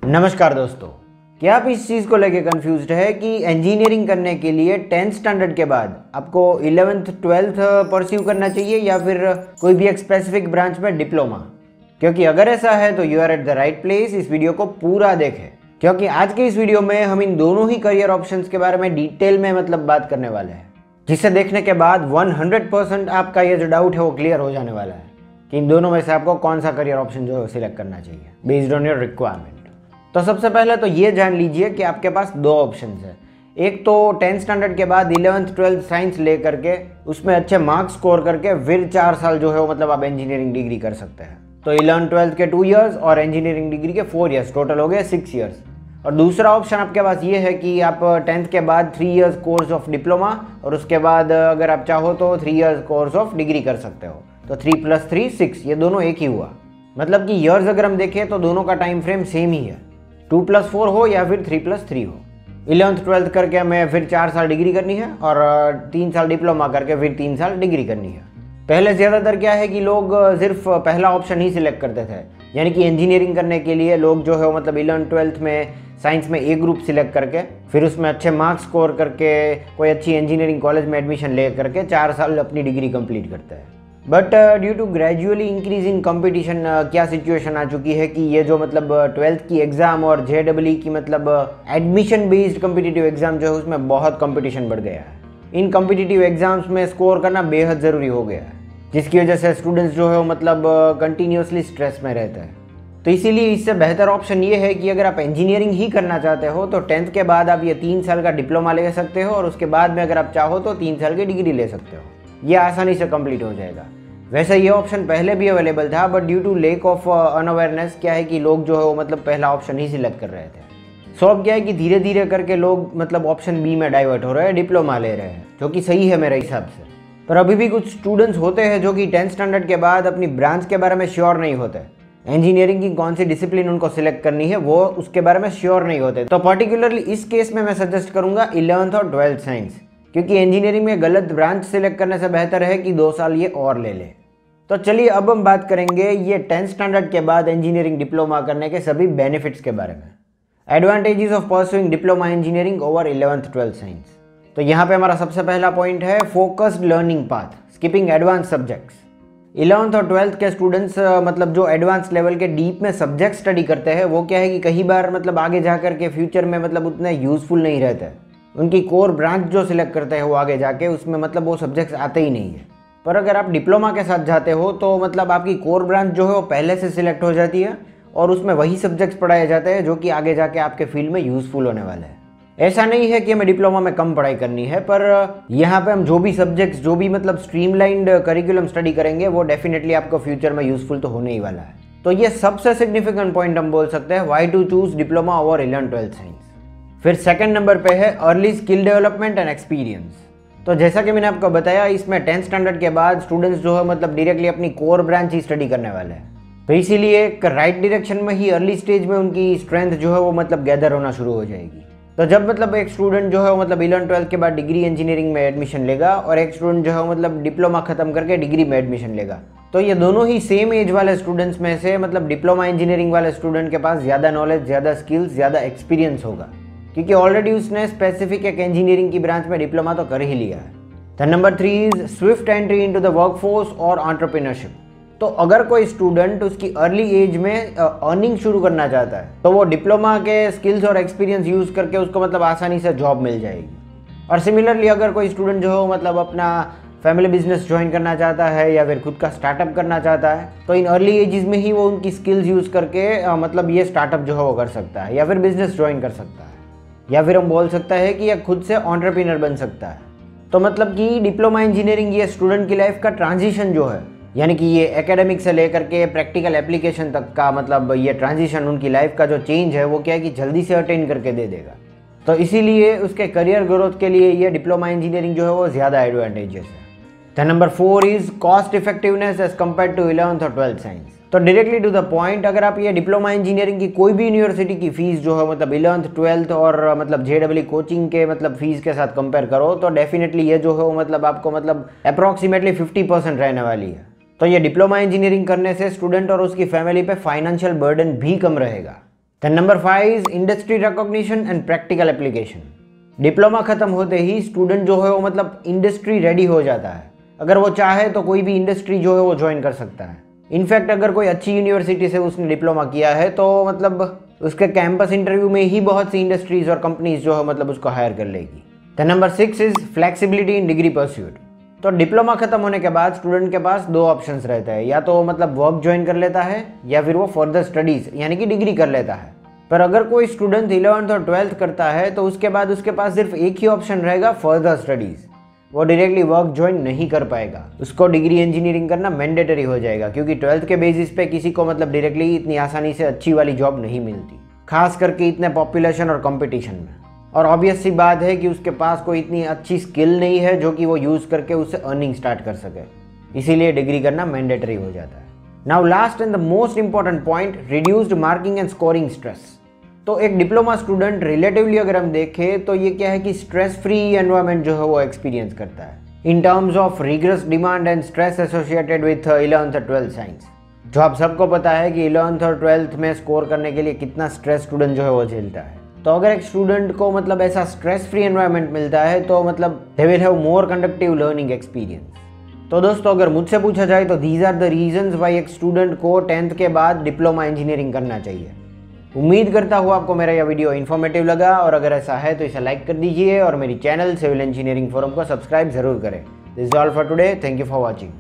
नमस्कार दोस्तों, क्या आप इस चीज़ को लेके कंफ्यूज्ड है कि इंजीनियरिंग करने के लिए 10th स्टैंडर्ड के बाद आपको 11th 12th परस्यू करना चाहिए या फिर कोई भी एक स्पेसिफिक ब्रांच में डिप्लोमा? क्योंकि अगर ऐसा है तो you are at the right place. इस वीडियो को पूरा देखें क्योंकि आज के इस वीडियो में हम इन दोनों ही करियर ऑप्शंस के बारे में डिटेल में बात करने वाले हैं, जिसे देखने के बाद 100% आपका ये जो डाउट है वो क्लियर हो जाने वाला है कि इन दोनों में से आपको कौन सा करियर ऑप्शन जो है सिलेक्ट करना चाहिए बेस्ड ऑन योर रिक्वायरमेंट। तो सबसे पहले तो ये जान लीजिए कि आपके पास दो ऑप्शंस है। एक तो 10th स्टैंडर्ड के बाद 11th 12th साइंस ले करके उसमें अच्छे मार्क्स स्कोर करके फिर 4 साल जो है वो आप इंजीनियरिंग डिग्री कर सकते हैं। तो 11th 12th के 2 इयर्स और इंजीनियरिंग डिग्री के 4 इयर्स, टोटल हो गए 6 इयर्स। और दूसरा ऑप्शन आपके पास ये है कि आप 10th के बाद 3 इयर्स कोर्स ऑफ डिप्लोमा और उसके बाद अगर आप चाहो तो 3 इयर्स कोर्स ऑफ डिग्री कर सकते हो। तो 3 + 3 6, ये दोनों एक ही हुआ। मतलब कि ईयर्स अगर हम देखें तो दोनों का टाइम फ्रेम सेम ही है, 2 + 4 हो या फिर 3 + 3 हो। 11th 12th करके हमें फिर 4 साल डिग्री करनी है और 3 साल डिप्लोमा करके फिर 3 साल डिग्री करनी है। पहले ज़्यादातर क्या है कि लोग सिर्फ पहला ऑप्शन ही सिलेक्ट करते थे, यानी कि इंजीनियरिंग करने के लिए लोग जो है 11th 12th में साइंस में एक ग्रुप सिलेक्ट करके फिर उसमें अच्छे मार्क्स स्कोर करके कोई अच्छी इंजीनियरिंग कॉलेज में एडमिशन ले करके 4 साल अपनी डिग्री कंप्लीट करते हैं। But due to gradually increasing competition क्या सिचुएशन आ चुकी है कि ये जो 12th की एग्ज़ाम और JEE की एडमिशन बेस्ड कम्पिटिटिव एग्ज़ाम जो है उसमें बहुत कंपटीशन बढ़ गया है। इन कम्पिटिटिव एग्ज़ाम्स में स्कोर करना बेहद ज़रूरी हो गया है, जिसकी वजह से स्टूडेंट्स जो है कंटिन्यूसली स्ट्रेस में रहते हैं। तो इसीलिए इससे बेहतर ऑप्शन ये है कि अगर आप इंजीनियरिंग ही करना चाहते हो तो 10th के बाद आप ये 3 साल का डिप्लोमा ले सकते हो और उसके बाद में अगर आप चाहो तो 3 साल की डिग्री ले सकते हो। ये आसानी से कंप्लीट हो जाएगा। वैसे ये ऑप्शन पहले भी अवेलेबल था, but due to lack of unawareness क्या है कि लोग जो है वो पहला ऑप्शन ही सिलेक्ट कर रहे थे। सो अब क्या है कि धीरे धीरे करके लोग ऑप्शन बी में डाइवर्ट हो रहे हैं, डिप्लोमा ले रहे हैं, जो कि सही है मेरे हिसाब से। पर अभी भी कुछ स्टूडेंट्स होते हैं जो कि 10th स्टैंडर्ड के बाद अपनी ब्रांच के बारे में श्योर नहीं होते, इंजीनियरिंग की कौन सी डिसिप्लिन उनको सिलेक्ट करनी है वो उसके बारे में श्योर नहीं होते। तो पर्टिकुलरली इस केस में मैं सजेस्ट करूंगा 11th और 12th साइंस, क्योंकि इंजीनियरिंग में गलत ब्रांच सिलेक्ट करने से बेहतर है कि 2 साल ये और ले ले। तो चलिए अब हम बात करेंगे ये 10th स्टैंडर्ड के बाद इंजीनियरिंग डिप्लोमा करने के सभी बेनिफिट्स के बारे में। Advantages of pursuing diploma engineering over 11th 12th science. तो यहाँ पे हमारा सबसे पहला पॉइंट है focused learning path, skipping advance subjects. 11th और 12th के स्टूडेंट्स जो एडवांस लेवल के डीप में सब्जेक्ट स्टडी करते हैं वो क्या है कि कई बार आगे जा के फ्यूचर में उतने यूजफुल नहीं रहते। उनकी कोर ब्रांच जो सिलेक्ट करते हैं वो आगे जाके उसमें वो सब्जेक्ट्स आते ही नहीं है। पर अगर आप डिप्लोमा के साथ जाते हो तो आपकी कोर ब्रांच जो है वो पहले से सिलेक्ट हो जाती है और उसमें वही सब्जेक्ट्स पढ़ाए जाते हैं जो कि आगे जाके आपके फील्ड में यूज़फुल होने वाले हैं। ऐसा नहीं है कि हमें डिप्लोमा में कम पढ़ाई करनी है, पर यहाँ पे हम जो भी सब्जेक्ट्स जो भी स्ट्रीमलाइंड करिकुलम स्टडी करेंगे वो डेफिनेटली आपको फ्यूचर में यूज़फुल तो होने ही वाला है। तो ये सबसे सिग्निफिकेंट पॉइंट हम बोल सकते हैं why to choose diploma over 11th 12th साइंस। फिर सेकेंड नंबर पे है early skill development and experience. तो जैसा कि मैंने आपको बताया इसमें 10th स्टैंडर्ड के बाद स्टूडेंट्स जो है डायरेक्टली अपनी कोर ब्रांच ही स्टडी करने वाले हैं। तो इसीलिए एक राइट डायरेक्शन में ही अर्ली स्टेज में उनकी स्ट्रेंथ जो है वो गैदर होना शुरू हो जाएगी। तो जब एक स्टूडेंट जो है 11th 12th के बाद डिग्री इंजीनियरिंग में एडमिशन लेगा और एक स्टूडेंट जो है डिप्लोमा खत्म करके डिग्री में एडमिशन लेगा, तो ये दोनों ही सेम एज वाले स्टूडेंट्स में से डिप्लोमा इंजीनियरिंग वाले स्टूडेंट के पास ज़्यादा नॉलेज, ज़्यादा स्किल्स, ज़्यादा एक्सपीरियंस होगा, क्योंकि ऑलरेडी उसने स्पेसिफिक एक इंजीनियरिंग की ब्रांच में डिप्लोमा तो कर ही लिया है। The number 3 is Swift entry into the workforce और एंटरप्रेन्योरशिप। तो अगर कोई स्टूडेंट उसकी अर्ली एज में अर्निंग शुरू करना चाहता है तो वो डिप्लोमा के स्किल्स और एक्सपीरियंस यूज़ करके उसको आसानी से जॉब मिल जाएगी। और सिमिलरली अगर कोई स्टूडेंट जो है अपना फैमिली बिजनेस ज्वाइन करना चाहता है या फिर खुद का स्टार्टअप करना चाहता है तो इन अर्ली एजेस में ही वो उनकी स्किल्स यूज़ करके ये स्टार्टअप जो है वो कर सकता है या फिर बिजनेस ज्वाइन कर सकता है, या फिर हम बोल सकते हैं कि ये खुद से एंटरप्रेन्योर बन सकता है। तो कि डिप्लोमा इंजीनियरिंग ये स्टूडेंट की लाइफ का ट्रांजिशन जो है, यानी कि ये एकेडमिक से लेकर के प्रैक्टिकल एप्लीकेशन तक का ये ट्रांजिशन उनकी लाइफ का जो चेंज है वो क्या है कि जल्दी से अटेन करके दे देगा। तो इसीलिए उसके करियर ग्रोथ के लिए ये डिप्लोमा इंजीनियरिंग जो है वो ज़्यादा एडवांटेजेस है। The number 4 is cost effectiveness as compare to 11th और 12th साइंस। तो डायरेक्टली टू द पॉइंट, अगर आप ये डिप्लोमा इंजीनियरिंग की कोई भी यूनिवर्सिटी की फीस जो है 11th 12th और JEE कोचिंग के फीस के साथ कंपेयर करो तो डेफिनेटली ये जो है आपको अप्रॉक्सीमेटली 50% रहने वाली है। तो ये डिप्लोमा इंजीनियरिंग करने से स्टूडेंट और उसकी फैमिली पे फाइनेंशियल बर्डन भी कम रहेगा। Then number 5 industry recognition and practical application. Diploma खत्म होते ही स्टूडेंट जो है वो मतलब इंडस्ट्री रेडी हो जाता है। अगर वो चाहे तो कोई भी इंडस्ट्री जो है वो ज्वाइन कर सकता है। इनफैक्ट अगर कोई अच्छी यूनिवर्सिटी से उसने डिप्लोमा किया है तो मतलब उसके कैंपस इंटरव्यू में ही बहुत सी इंडस्ट्रीज और कंपनीज जो है मतलब उसको हायर कर लेगी। The number 6 is flexibility in degree pursuit. तो डिप्लोमा खत्म होने के बाद स्टूडेंट के पास दो ऑप्शंस रहते हैं, या तो मतलब वर्क ज्वाइन कर लेता है या फिर वो फर्दर स्टडीज यानी कि डिग्री कर लेता है। पर अगर कोई स्टूडेंट 11th और 12th करता है तो उसके बाद उसके पास सिर्फ एक ही ऑप्शन रहेगा, फर्दर स्टडीज। वो डायरेक्टली वर्क ज्वाइन नहीं कर पाएगा, उसको डिग्री इंजीनियरिंग करना मैंडेटरी हो जाएगा, क्योंकि 12th के बेसिस पे किसी को मतलब डायरेक्टली इतनी आसानी से अच्छी वाली जॉब नहीं मिलती, खास करके इतने पॉपुलेशन और कंपटीशन में। और ऑब्वियस सी बात है कि उसके पास कोई इतनी अच्छी स्किल नहीं है जो कि वो यूज़ करके उससे अर्निंग स्टार्ट कर सके, इसीलिए डिग्री करना मैंडेटरी हो जाता है। Now last and the most important point, reduced marking and scoring stress. तो एक डिप्लोमा स्टूडेंट रिलेटिवली अगर हम देखें तो ये क्या है कि स्ट्रेस फ्री एनवायरनमेंट जो है वो एक्सपीरियंस करता है in terms of rigorous demand and stress associated with 11th और 12th साइंस। जो आप सबको पता है कि 11th और 12th में स्कोर करने के लिए कितना स्ट्रेस स्टूडेंट जो है वो झेलता है। तो अगर एक स्टूडेंट को मतलब ऐसा स्ट्रेस फ्री एनवायरनमेंट मिलता है तो मतलब they will have more conductive learning experience. तो दोस्तों अगर मुझसे पूछा जाए तो these are the reasons why एक स्टूडेंट को 10th के बाद डिप्लोमा इंजीनियरिंग करना चाहिए। उम्मीद करता हूँ आपको मेरा यह वीडियो इन्फॉर्मेटिव लगा, और अगर ऐसा है तो इसे लाइक कर दीजिए और मेरी चैनल सिविल इंजीनियरिंग फोरम को सब्सक्राइब जरूर करें। This is all for today, thank you for watching.